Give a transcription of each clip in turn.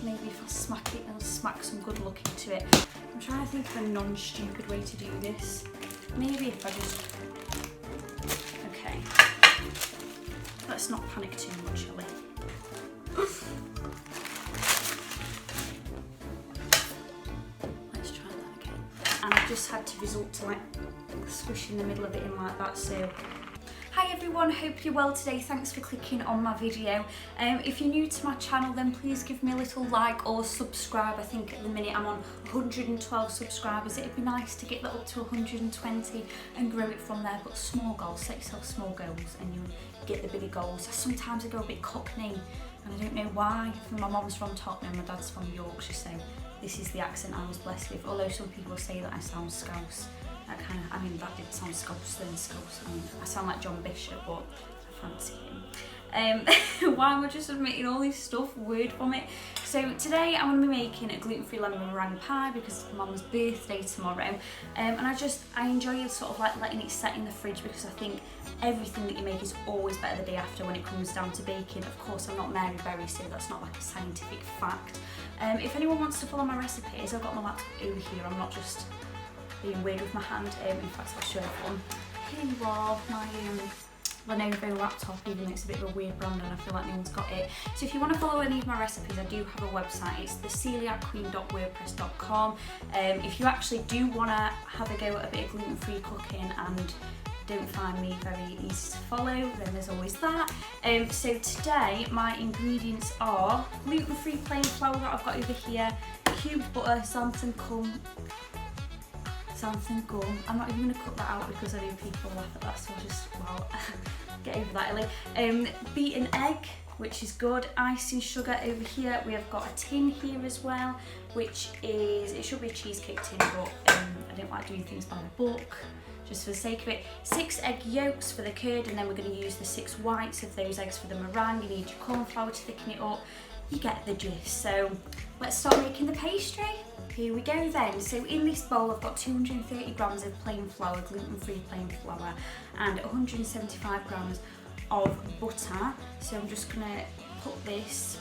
maybe if I smack it, it'll smack some good look into it. I'm trying to think of a non-stupid way to do this. Maybe if I just... Okay. Let's not panic too much, shall we? Let's try that again. And I've just had to resort to like squishing the middle of it in like that, so... Hi everyone, hope you're well today. Thanks for clicking on my video. If you're new to my channel, then please give me a little like or subscribe. I think at the minute I'm on 112 subscribers. It'd be nice to get that up to 120 and grow it from there, but small goals, set yourself small goals and you'll get the bigger goals. Sometimes I go a bit cockney and I don't know why. My mum's from Tottenham, my dad's from Yorkshire, so this is the accent I was blessed with, although some people say that I sound Scouse. That kind of, I mean, that did sound Scouse then Scouse. I mean, I sound like John Bishop, but I fancy him. Why am I just admitting all this stuff, word vomit? So today I'm going to be making a gluten-free lemon meringue pie because it's my mum's birthday tomorrow. And I enjoy sort of like letting it set in the fridge because I think everything that you make is always better the day after when it comes down to baking. Of course, I'm not Mary Berry, so that's not like a scientific fact. If anyone wants to follow my recipes, I've got my laptop over here. I'm not just being weird with my hand. In fact, I'll show everyone. Here you are, my Lenovo laptop, even though it's a bit of a weird brand and I feel like no one's got it. So if you want to follow any of my recipes, I do have a website. It's theceliacqueen.wordpress.com. If you actually do want to have a go at a bit of gluten-free cooking and don't find me very easy to follow, then there's always that. So today my ingredients are gluten-free plain flour that I've got over here, cubed butter, xanthan gum. I'm not even going to cut that out because I know people laugh at that, so I'll just, well, get over that, Ellie. Beaten egg, which is good. Icing sugar over here. We have got a tin here as well, which is, it should be a cheesecake tin, but I don't like doing things by the book, just for the sake of it. 6 egg yolks for the curd, and then we're going to use the 6 whites of those eggs for the meringue. You need your corn flour to thicken it up. You get the gist. So let's start making the pastry. Here we go then. So in this bowl I've got 230 grams of plain flour, gluten-free plain flour, and 175 grams of butter. So I'm just gonna put this,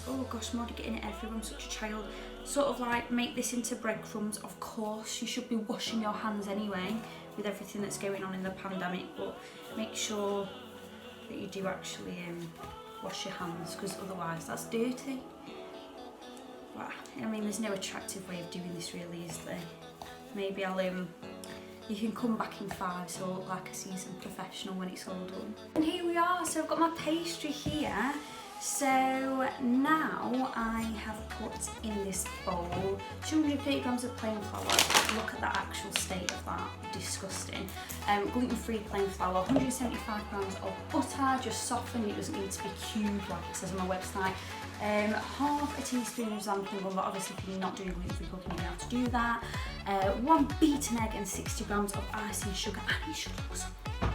oh gosh, I'm already getting it everywhere, I'm such a child. Sort of like make this into breadcrumbs. Of course, you should be washing your hands anyway with everything that's going on in the pandemic, but make sure that you do actually wash your hands, because otherwise that's dirty. Well, I mean, there's no attractive way of doing this really, is there? Maybe you can come back in 5 so I'll look like a seasoned professional when it's all done. And here we are, so I've got my pastry here. So now I have put in this bowl 230 grams of plain flour. Look at the actual state of that, disgusting. Gluten-free plain flour, 175 grams of butter, just softened, it doesn't need to be cubed like it says on my website. Half a teaspoon of xanthan gum, but obviously if you're not doing gluten-free cooking you don't have to do that. 1 beaten egg and 60 grams of icing sugar, and it should look so good.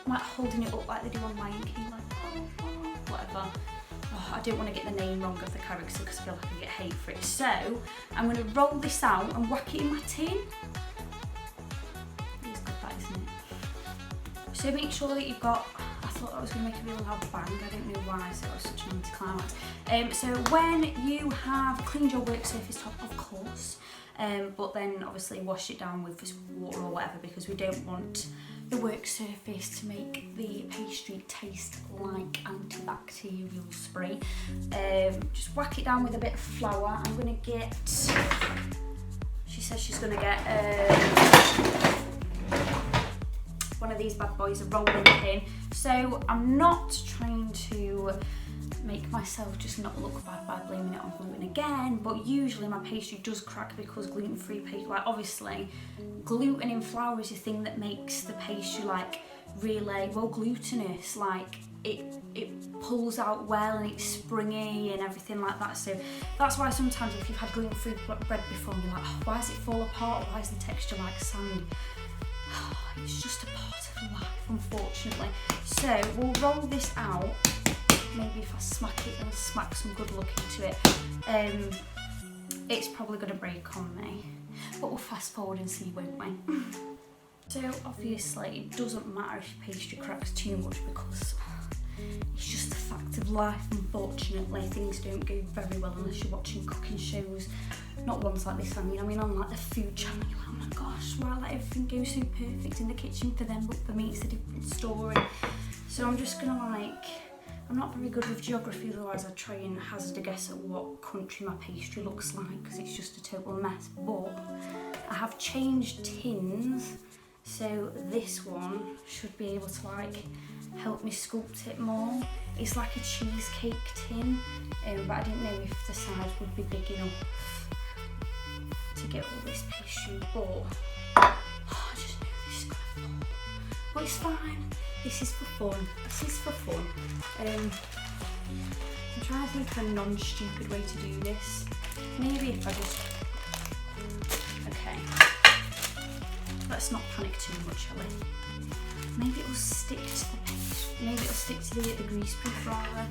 I'm like holding it up like they do on Lion King, like whatever. Oh, I don't want to get the name wrong of the character because I feel like I get hate for it. So I'm going to roll this out and whack it in my tin. It's good that, isn't it? So make sure that you've got, I thought that was going to make a real loud bang, I don't know why, so it was such an anticlimax. So when you have cleaned your work surface top, of course, but then obviously wash it down with water or whatever, because we don't want the work surface to make the pastry taste like antibacterial spray. Just whack it down with a bit of flour. I'm going to get, she says she's going to get one of these bad boys, a rolling pin. So I'm not trying to make myself just not look bad by blaming it on gluten again, but usually my pastry does crack because gluten-free pastry, like obviously gluten in flour is the thing that makes the pastry like really, well, glutinous, like it pulls out well and it's springy and everything like that. So that's why sometimes if you've had gluten-free bread before, you're like, oh, why does it fall apart, why is the texture like sand? It's just a part of life, unfortunately. So we'll roll this out. Maybe if I smack it, it'll smack some good look into it. It's probably going to break on me, but we'll fast forward and see, won't we? So obviously it doesn't matter if your pastry cracks too much because it's just a fact of life, unfortunately. Things don't go very well unless you're watching cooking shows. Not ones like this, I mean on like the food channel, you're like, oh my gosh, why let everything go so perfect in the kitchen for them, but for me it's a different story. So I'm just gonna I'm not very good with geography, otherwise I'd try and hazard a guess at what country my pastry looks like, because it's just a total mess. But I have changed tins, so this one should be able to help me sculpt it more. It's like a cheesecake tin, but I didn't know if the sides would be big enough to get all this pastry, but I just knew this is gonna fall. But it's fine. This is for fun. I'm trying to think of a non-stupid way to do this. Maybe if I just... Okay. Let's not panic too much, shall we? Maybe it will stick to the paste. Maybe it'll stick to the greaseproof rather.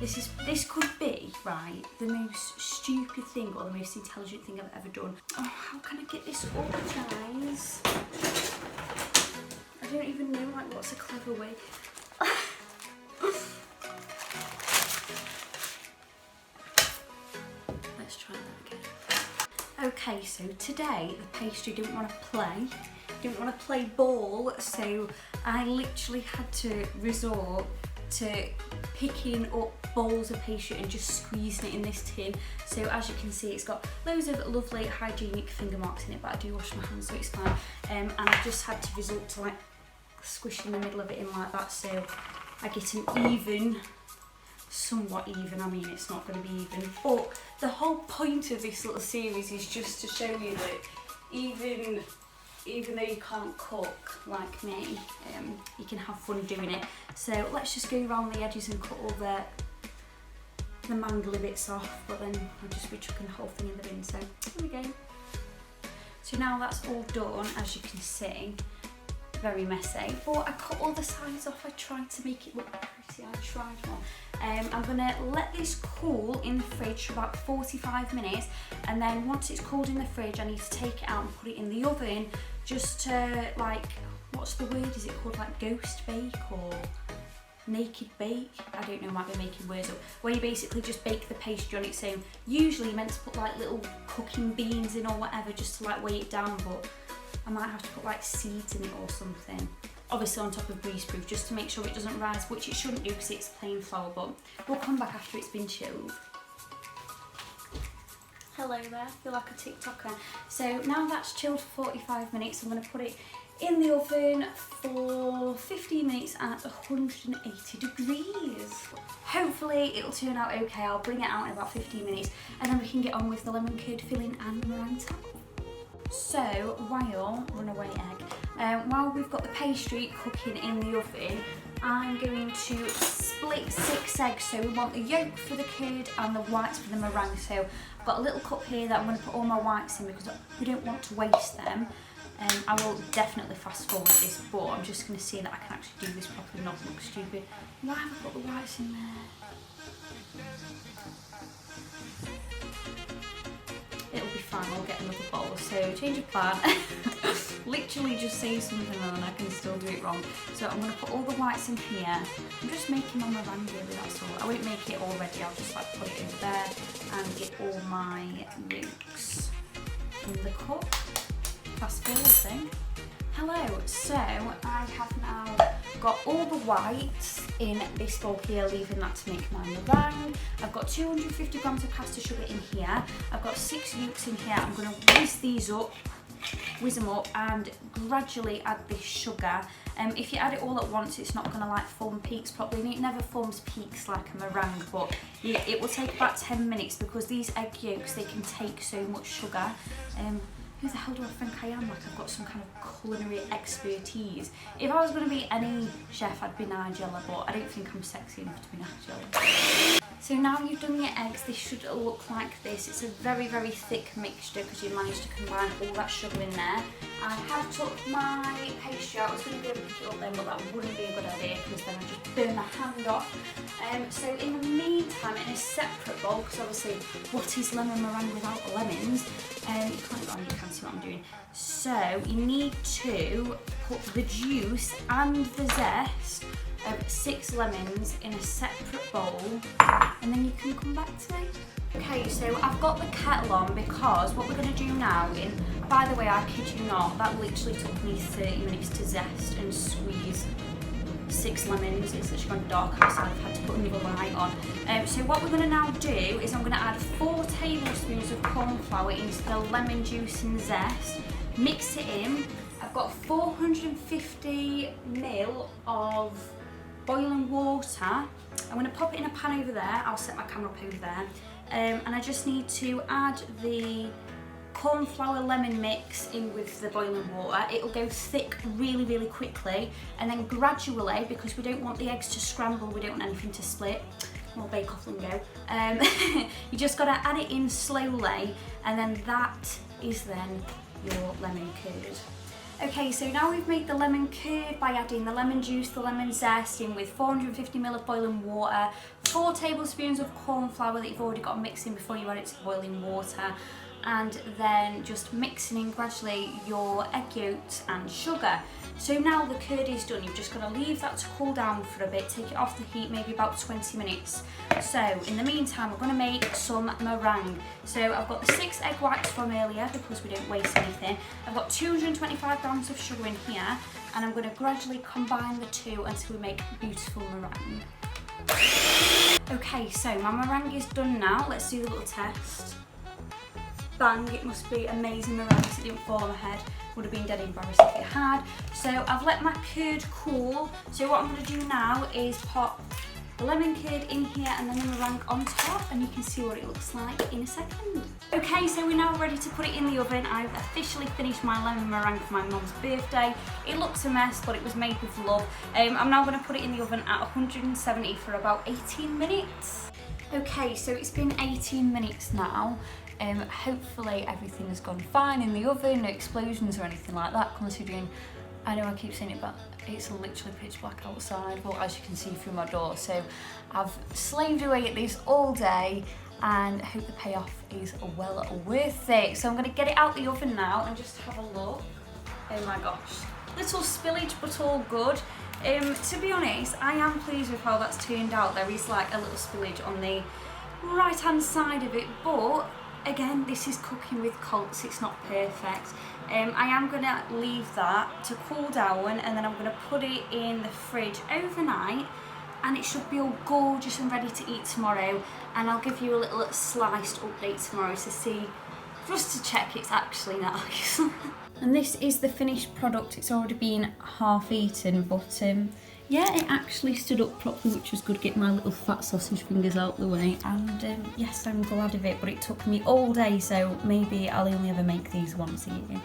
This could be, right, the most stupid thing or the most intelligent thing I've ever done. Oh, how can I get this organised? I don't even know what's a clever way. Let's try that again. Okay, so today the pastry didn't want to play ball, so I literally had to resort to picking up balls of pastry and just squeezing it in this tin. So as you can see, it's got loads of lovely hygienic finger marks in it, but I do wash my hands, so it's fine. And I just had to resort to squishing the middle of it in like that, so I get an even, somewhat even, I mean it's not going to be even, but the whole point of this little series is just to show you that even though you can't cook like me, you can have fun doing it. So let's just go around the edges and cut all the mangly bits off, but then I'll just be chucking the whole thing in the bin, so here we go. So now that's all done, as you can see. Very messy, but I cut all the sides off. I tried to make it look pretty. I tried more. I'm gonna let this cool in the fridge for about 45 minutes, and then once it's cooled in the fridge, I need to take it out and put it in the oven just to what's the word? Is it called ghost bake or naked bake? I don't know, might be making words up. Where you basically just bake the pastry on its own. Usually you're meant to put little cooking beans in or whatever just to weigh it down, but I might have to put seeds in it or something. Obviously on top of greaseproof, just to make sure it doesn't rise, which it shouldn't do because it's plain flour, but we'll come back after it's been chilled. Hello there, I feel like a TikToker. So now that's chilled for 45 minutes, I'm going to put it in the oven for 15 minutes at 180 degrees. Hopefully it'll turn out okay. I'll bring it out in about 15 minutes and then we can get on with the lemon curd filling and meringue top. So while we've got the pastry cooking in the oven, I'm going to split 6 eggs. So we want the yolk for the curd and the whites for the meringue. So I've got a little cup here that I'm going to put all my whites in because we don't want to waste them. I will definitely fast forward this, but I'm just going to see that I can actually do this properly, not look stupid. Why have I put the whites in there? It'll be fine, I'll get another bowl. So change of plan. Literally just say something and then I can still do it wrong. So I'm going to put all the whites in here. I'm just making my meringue really, that's all. I won't make it all ready, I'll just put it over there and get all my yolks in the cup. Fast forward thing. Hello, so I have now got all the whites in this bowl here, leaving that to make my meringue. I've got 250 grams of caster sugar in here. I've got 6 yolks in here. I'm going to whiz them up and gradually add this sugar. If you add it all at once, it's not going to form peaks properly, and it never forms peaks like a meringue, but it will take about 10 minutes because these egg yolks, they can take so much sugar. Who the hell do I think I am? I've got some kind of culinary expertise. If I was going to be any chef, I'd be Nigella, but I don't think I'm sexy enough to be Nigella. So now you've done your eggs, this should look like this. It's a very, very thick mixture because you managed to combine all that sugar in there. I have took my pastry out. I was going to go and pick it up then, but that wouldn't be a good idea because then I'd just burn my hand off. So in the meantime, in a separate bowl, because obviously what is lemon meringue without lemons? You can't see what I'm doing. So you need to put the juice and the zest 6 lemons in a separate bowl, and then you can come back to me. Okay, so I've got the kettle on because what we're going to do now by the way, I kid you not, that literally took me 30 minutes to zest and squeeze 6 lemons. It's actually gone dark outside, I've had to put another light on. So what we're going to now do is I'm going to add 4 tablespoons of corn flour into the lemon juice and zest, mix it in. I've got 450 ml of boiling water. I'm going to pop it in a pan over there. I'll set my camera up over there. And I just need to add the corn flour lemon mix in with the boiling water. It'll go thick really quickly, and then gradually, because we don't want the eggs to scramble, we don't want anything to split, more bake off lingo, you just got to add it in slowly, and then that is then your lemon curd. Okay, so now we've made the lemon curd by adding the lemon juice, the lemon zest in with 450 ml of boiling water, 4 tablespoons of corn flour that you've already got mixed in before you add it to the boiling water, and then just mixing in gradually your egg yolks and sugar. So now the curd is done, you've just got to leave that to cool down for a bit, take it off the heat, maybe about 20 minutes. So in the meantime, we're going to make some meringue. So I've got the 6 egg whites from earlier because we don't waste anything. I've got 225 grams of sugar in here, and I'm going to gradually combine the two until we make beautiful meringue. Okay, so my meringue is done now. Let's do the little test. Bang, it must be amazing meringue because it didn't fall on my head. Would have been dead embarrassed if it had. So I've let my curd cool. So what I'm going to do now is pop the lemon curd in here and then the meringue on top, and you can see what it looks like in a second. Okay, so we're now ready to put it in the oven. I've officially finished my lemon meringue for my mum's birthday. It looks a mess, but it was made with love. I'm now going to put it in the oven at 170 for about 18 minutes. Okay, so it's been 18 minutes now. Hopefully everything has gone fine in the oven, no explosions or anything like that, considering, I know I keep saying it, but it's literally pitch black outside, well, as you can see through my door. So I've slaved away at this all day and I hope the payoff is well worth it. So I'm going to get it out the oven now and just have a look. Oh my gosh, little spillage but all good. To be honest, I am pleased with how that's turned out. There is like a little spillage on the right hand side of it, but again, this is cooking with Colts, it's not perfect. I am going to leave that to cool down, and then I'm going to put it in the fridge overnight, and it should be all gorgeous and ready to eat tomorrow. And I'll give you a little sliced update tomorrow to see, just to check it's actually nice. And this is the finished product. It's already been half eaten, but yeah, it actually stood up properly, which was good, getting my little fat sausage fingers out the way. And yes, I'm glad of it, but it took me all day, so maybe I'll only ever make these once a year.